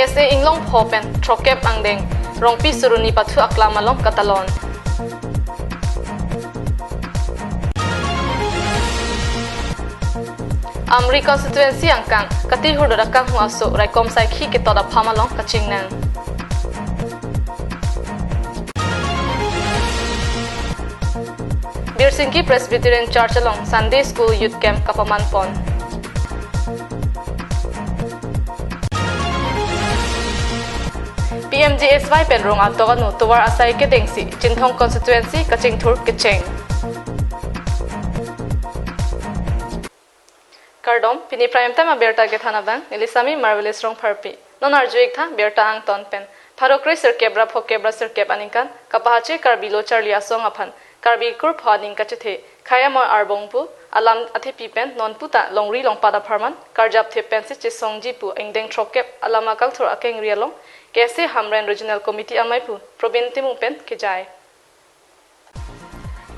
KSA inglong phopen trokep angdeng rongpi suruni pathu aklamalong katalon. Amri constituency angkang kati hurdakang huaso raikom sai khi ke toda phamalong kachingnan. Birsingki Presbyterian Church along Sunday School Youth Camp Kapamanpon. PMGSY penrong atokanu towar asai kedengsi Jinthong constituency Kachingthur Kicheng. Kardom pini prime time berta ke thana bang Elisami marvelous rong pharpi non arjuik tha berta ang ton pen pharokre sirkebra phokebra sirkeb aninkan kapahache karbilo charlia song aphan karbi kur phaning kachithe khaya mo arbongpu alam athe pipen non puta longri longpada pharman karjap the pen se songji pu engdeng trokep alama kalthor akeng rialong kese hamren regional committee amaipu probinti mupen kejai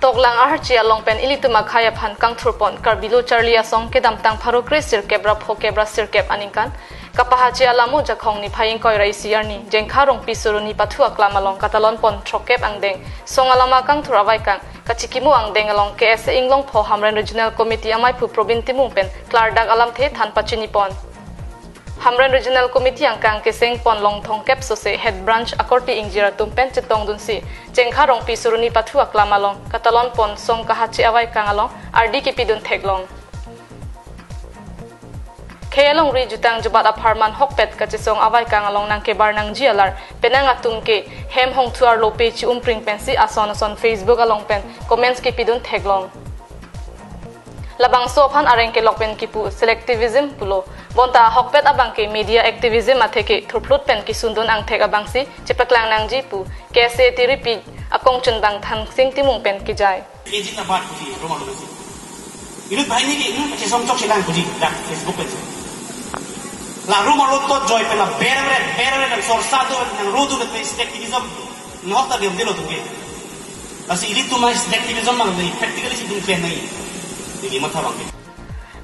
Toklang archia longpen ilituma khaya phan kangthurpon karbilo charlia song kedam tang pharokre sirkebra phokebra sirkeb aninkan kapahachi alamu jakhongni phaing koi raisi arni jengkharong pisuruni pathu aklamalong katalon pon trokep angdeng song alama kangthur avai kang kachikimu angdeng along KS inglong pho hamren regional committee amaipu probintimu pen klardak alam the than pachini pon Hamren Regional Committee angkang keseng pon long thong kep sose head branch akorti ingjira tumpen chetong dunsi jengkharong pisuruni pathu aklamalong katalon pon song kahachi awai kangalong RDKP dun theglong Khelong ri jutang jubat aparman hokpet kachisong awai kangalong nang kebar nang jialar penang atungke hem hong thuar lope chi umpring pensi ason Facebook along pen comments ki pidun theglong Labang sophan arengke lokpen kipu selectivism pulo bonta hokpet abangke media activism atheke thurplut pen ki sundun ang thek abangsi chepaklang nang jipu kese tiripi akong chunbang thang sing timung pen ki jai ejit na bat kuji romalo besi inut bhai ni ki inut che som chok silang kuji dak Facebook pen la romalo to joy pen la berere nang sorsado nang rodu na selectivism nota dem dilo tunge asi ilit tu mas selectivism mang nei practically sidung pen nei Ini mata bangke.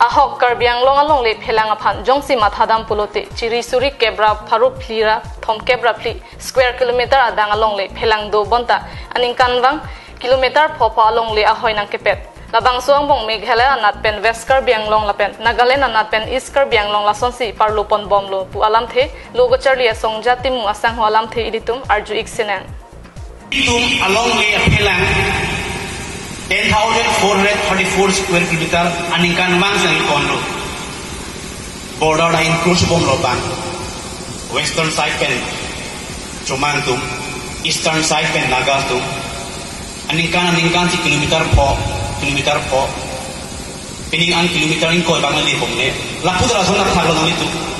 Ahok karbiang long along le phelang aphan jongsi mathadam pulote chiri suri kebra pharu phlira thom kebra phli square kilometer adang along le phelang do bonta aning kanwang kilometer phopa along le ahoi nang kepet labang suang bong meghalaya anat pen west karbiang long lapen nagaland anat pen east karbiang long lasonsi parlopon bomlo pu alam the logo charli songja timu asang ho alam the iditum arju iksenan itum along le phelang 10,434 square kilometer aningkan bang sang ikonlo border line cross bomlo bang western side pen Chumantum eastern side pen Nagatum aningkan si kilometer po piningan kilometer in ko bang ali bomne lapudra sona thaglo nalitu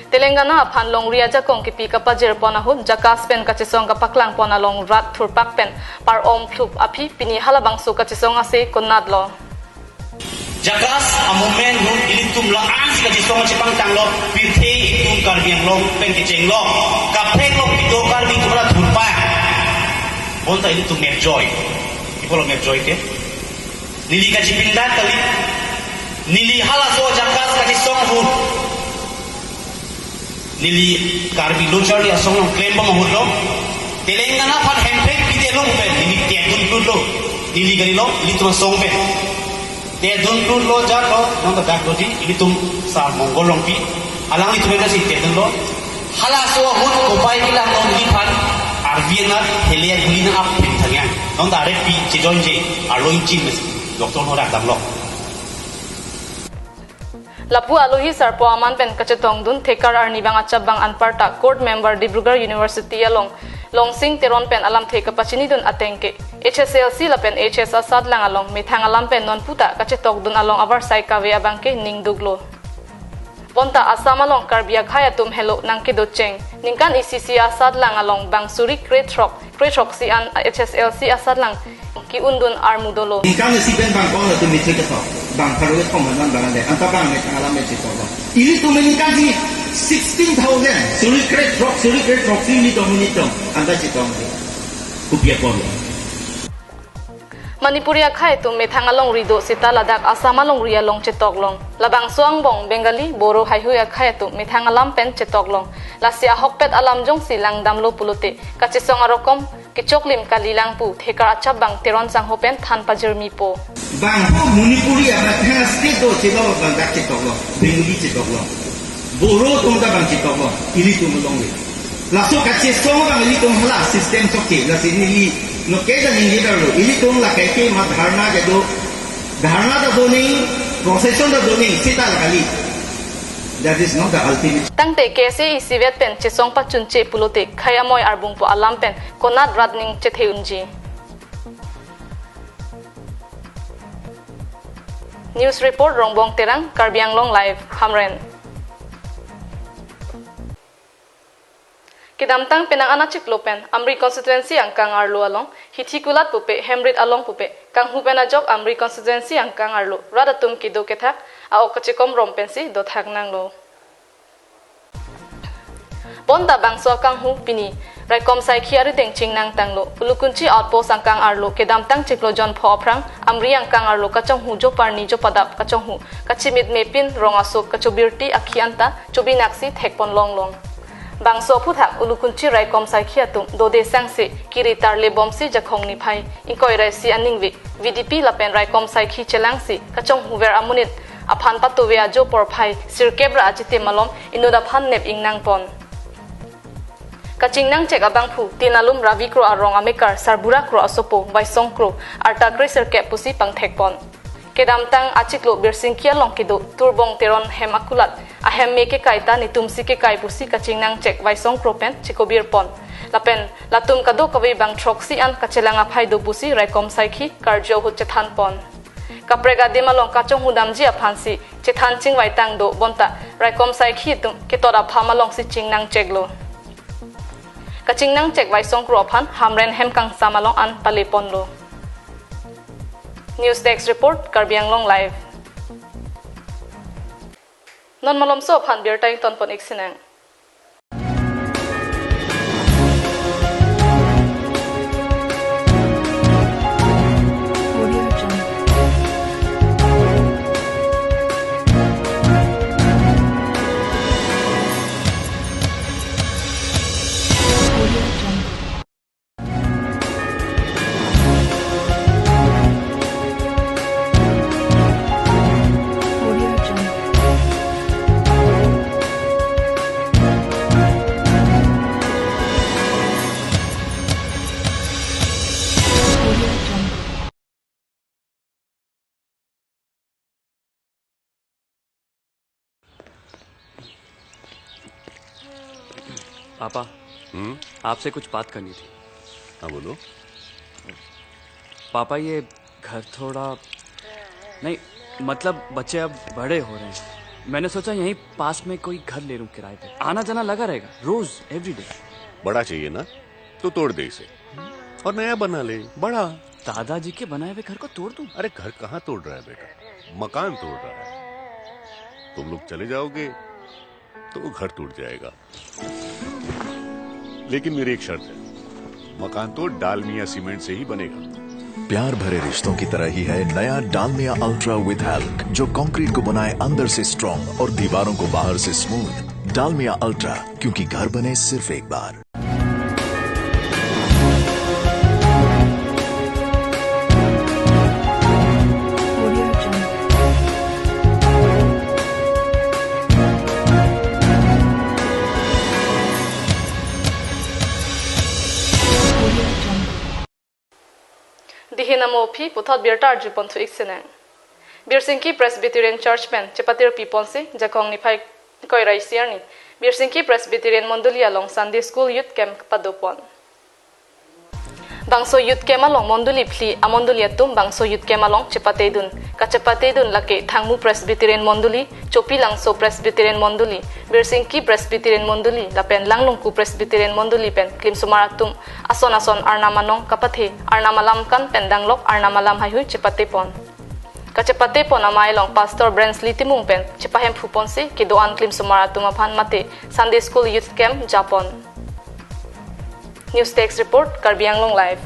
Telangana aphan long riaja kong ki pika pajer pona hut jakas pen kachisong kapaklang pona long rat thurpak pen par om thup api pini halabang su kachisong ase konnadlo jakas amumen hut ilitum la ans kachisong chipang tanglo pirthe itum karbiang long pen kichenglo kaphek lo pido karbi kumala thurpa bonta ilitum merjoy ipolo merjoy ke nili kachipinda tali nili halaso jakas kachisong hut Nili karbi lochar ni asong ng claim ba mahudlo Telangana pan hempek pide long pen nili tedun tulo nili ganilo ili tum song pen tedun tulo jalo nang dak dodi ili tum sa mongolong pi alang itu mena si tedun lo halaso hut kopai kila non li pan arviena helia gulina ap pen thanya nang dare pi chijonje aloin chin doktor no dak damlo Lapu alohi sarpo aman pen kachetong dun thekar arni bang achabang anparta court member Dibrugarh University along longsing teron pen alam theka pachini dun atengke HSLC lapen HS asad lang along mithang alam pen non puta kachetok dun along avar sai kawe abangke ningduglo bonta asam along karbia khaya tum hello nangke docheng ningkan ECC asad lang along bangsuri kretrok si an HSLC asad lang ki undun armudolo ningkan si ben bang ko tu mitri ka bang paru thong man bang de anta bang me tangala me chito ini tu meningkan si 16,000 suri kretrok si ni dominito anta chito kupia ko Manipuria khai tu methang along rido sita ladak asama long ria long chetok long labang suang bong bengali boro hai hu khai tu methang alam pen chetok long lasia hokpet alam jong silang damlo pulute kachisong arokom kichok lim kalilang pu thekar achap bang teron sang hopen than pajir mi po bang ho Manipuria na tha state do chelo bang dak chetok lo bengali chetok lo boro tum da bang chetok lo ili tum long le laso kachisong bang ili tum hala system chokke la sini no keda ningi daro ili tum la kaike ma dharna ke do dharna da do nahi procession da do nahi sita la kali that is not the ultimate tangte kese isivet pen chisong pa chunche pulote khayamoy arbung po alam pen konat radning chetheunji news report rongbong terang Karbiang Long live Hamren Kidamtang penang anachik lopen Amri constituency ang kang arlo along hitikulat pupe hemrit along pupe kang hupena jok Amri constituency ang kang arlo radatum kido kethak a okachikom rompensi do thak nanglo bonda bangso kang hu pini raikom sai khiari deng chingnang tanglo ulukunchi outpost ang kang arlo kedamtang chiklo jon phoprang Amri ang kang arlo kachong hu jo parni jo padap kachong hu kachimit mepin rongasuk kachobirti akhianta chobinaksi thekpon longlong Bangso puthak ulukunchi raikom sai khiatum dode sangse kiritar lebomsi jakhongni phai inkoi rai si aningwi VDP lapen raikom sai khi chelangsi kachong huver amunit aphan patuwe ajo por phai sirkebra achite malom inoda phan nep ingnang pon kachingnang chek abang phu tinalum ravi kro arong amekar sarbura kro asopo baisong kro arta kreser ke pusi pangthek pon kedamtang achiklo birsingkia longkido turbong teron hemakulat ahem meke kaita nitumsi ke kai pusi kachingnang chek vaisong propen chikobir pon lapen latum kado kawi bang troksi an kachelanga phaido pusi raikom saikhi karjo hu chethan pon kaprega demalong kachong hudamji aphansi chethan ching waitang do bonta raikom saikhi tum ketora phamalong si chingnang cheklo kachingnang chek vaisong kro phan hamren hemkang samalong an palepon lo News Desk Report Karbiang Long live Non malom so phan bir tai ton pon iksinang पापा आपसे कुछ बात करनी थी हाँ बोलो पापा ये घर थोड़ा नहीं मतलब बच्चे अब बड़े हो रहे हैं मैंने सोचा यहीं पास में कोई घर ले लूं किराए पे आना जाना लगा रहेगा रोज एवरीडे बड़ा चाहिए ना तो तोड़ दे इसे और नया बना ले बड़ा दादाजी के बनाए हुए घर को तोड़ दूं अरे घर कहाँ तोड़ रहा है बेटा मकान तोड़ रहा है तुम लोग चले जाओगे तो घर टूट जाएगा लेकिन मेरी एक शर्त है मकान तो डालमिया सीमेंट से ही बनेगा प्यार भरे रिश्तों की तरह ही है नया डालमिया अल्ट्रा विद हेल्क जो कंक्रीट को बनाए अंदर से स्ट्रॉन्ग और दीवारों को बाहर से स्मूथ डालमिया अल्ट्रा क्योंकि घर बने सिर्फ एक बार Dihinamo phi puthot birtar jupon thu iksenang Birsinki Presbyterian Church pen chepatir piponsi jakong ni phai koi raisiar ni Birsinki Presbyterian Monduli along Sunday School Youth Camp padopon Bangso Youth Camp along Monduli phli amonduli atum Bangso Youth Camp along chepatedun kachepatedun lake thangmu Presbyterian Monduli chopi langso Presbyterian Monduli Birsinki Presbyterian Monduli lapen langlungku Presbyterian Monduli pen klim sumaratum ason arnamanong kapathe arnamalam kan pendanglok arnamalam haihui chepate pon kachepate pon amai long Pastor Bransley timung pen chepahem phuponsi ki doan klim sumaratum aphan mate Sunday School Youth Camp Japon News Text Report Karbiang Long live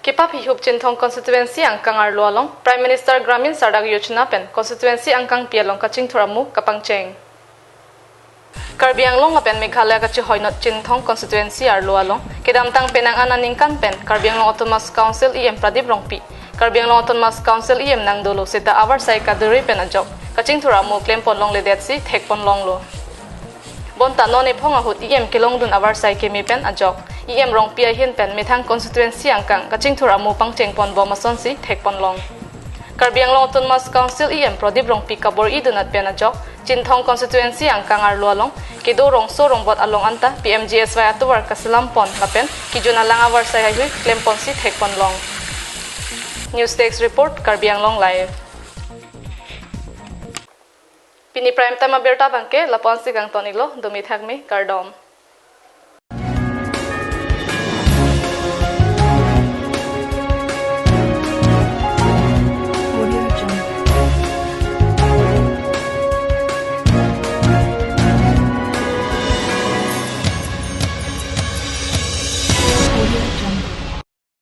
Kipap hihup Chinthong constituency angkang arlualong Prime Minister Gramin Sadak Yojana pen constituency angkang pialong kaching thuramu kapangcheng. Karbi Anglong apen Meghalaya kachi hoinot Chinthong constituency arlualong kedamtang penang ananingkan pen Karbi Anglong Autonomous Council EM Pradip Rongpi Karbi Anglong Autonomous Council EM Nangdolo seta awar sai kaduri pen ajok kaching thuramu claim ponlong ledetsi thek ponlong lo bonta none phonga hut EM kelong dun awar sai kemi pen ajok EM Rongpi hin pen mithang constituency angkang kaching thuramu pangcheng pon bomason si thek ponlong Karbi Anglong Autonomous Council EM Pradip Rongpi kabor idunat pen ajok Chinthong constituency angkang arlualong kido rongso rongbot along anta PMGSY atuwar kasilam pon lapen kijuna lang awar sai hui claim pon si thek ponlong News Desk Report Karbi Anglong Live Pini prime time aberta bangke lapon si gang tonilo dumi thakmi kardom